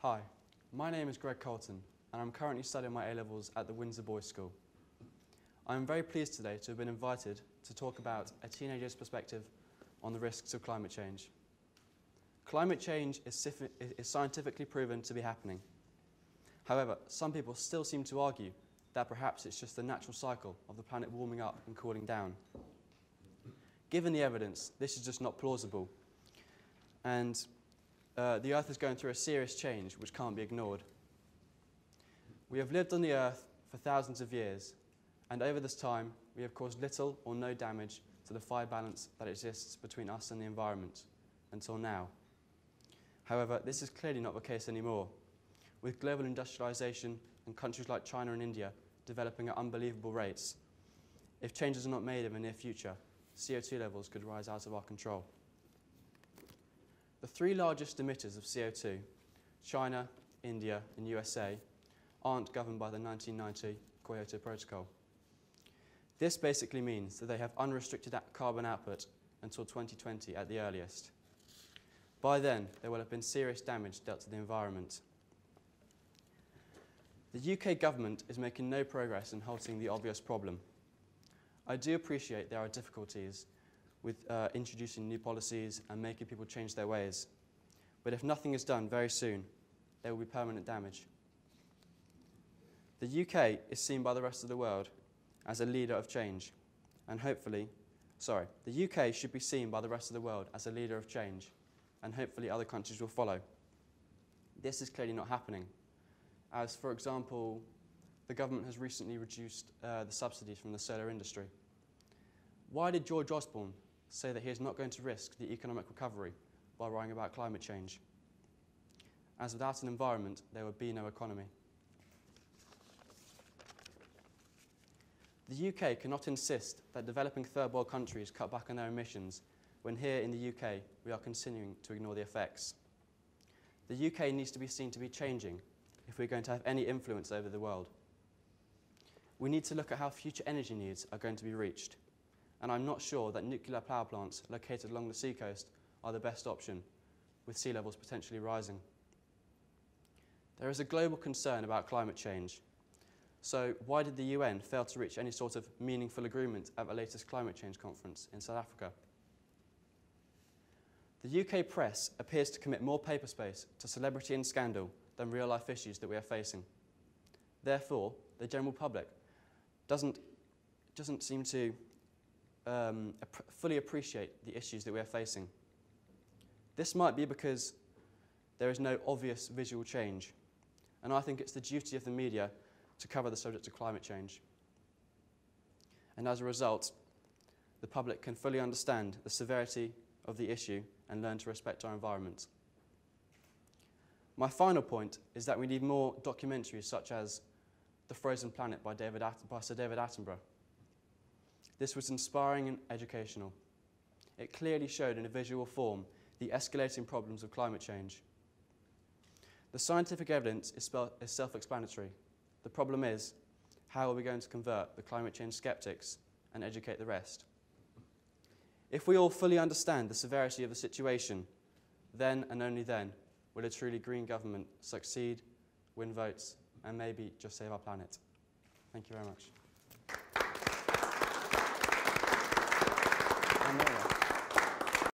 Hi, my name is Greg Coulton and I'm currently studying my A-levels at the Windsor Boys' School. I am very pleased today to have been invited to talk about a teenager's perspective on the risks of climate change. Climate change is scientifically proven to be happening. However, some people still seem to argue that perhaps it's just the natural cycle of the planet warming up and cooling down. Given the evidence, this is just not plausible, and the Earth is going through a serious change which can't be ignored. We have lived on the Earth for thousands of years, and over this time we have caused little or no damage to the fire balance that exists between us and the environment until now. However, this is clearly not the case anymore, with global industrialization and countries like China and India developing at unbelievable rates. If changes are not made in the near future, CO2 levels could rise out of our control. The three largest emitters of CO2, China, India and USA, aren't governed by the 1990 Kyoto Protocol. This basically means that they have unrestricted carbon output until 2020 at the earliest. By then, there will have been serious damage dealt to the environment. The UK government is making no progress in halting the obvious problem. I do appreciate there are difficulties with introducing new policies and making people change their ways, but if nothing is done very soon, there will be permanent damage. The UK is seen by the rest of the world as a leader of change, and the UK should be seen by the rest of the world as a leader of change, and hopefully other countries will follow. This is clearly not happening, as for example, the government has recently reduced the subsidies from the solar industry. Why did George Osborne say that he is not going to risk the economic recovery by worrying about climate change? As without an environment, there would be no economy. The UK cannot insist that developing third world countries cut back on their emissions when here in the UK we are continuing to ignore the effects. The UK needs to be seen to be changing if we're going to have any influence over the world. We need to look at how future energy needs are going to be reached, and I'm not sure that nuclear power plants located along the seacoast are the best option, with sea levels potentially rising. There is a global concern about climate change. So why did the UN fail to reach any sort of meaningful agreement at the latest climate change conference in South Africa? The UK press appears to commit more paper space to celebrity and scandal than real-life issues that we are facing. Therefore, the general public doesn't seem to fully appreciate the issues that we are facing. This might be because there is no obvious visual change, and I think it's the duty of the media to cover the subject of climate change. And as a result, the public can fully understand the severity of the issue and learn to respect our environment. My final point is that we need more documentaries such as The Frozen Planet by Sir David Attenborough. This was inspiring and educational. It clearly showed in a visual form the escalating problems of climate change. The scientific evidence is self-explanatory. The problem is, how are we going to convert the climate change skeptics and educate the rest? If we all fully understand the severity of the situation, then and only then will a truly green government succeed, win votes, and maybe just save our planet. Thank you very much.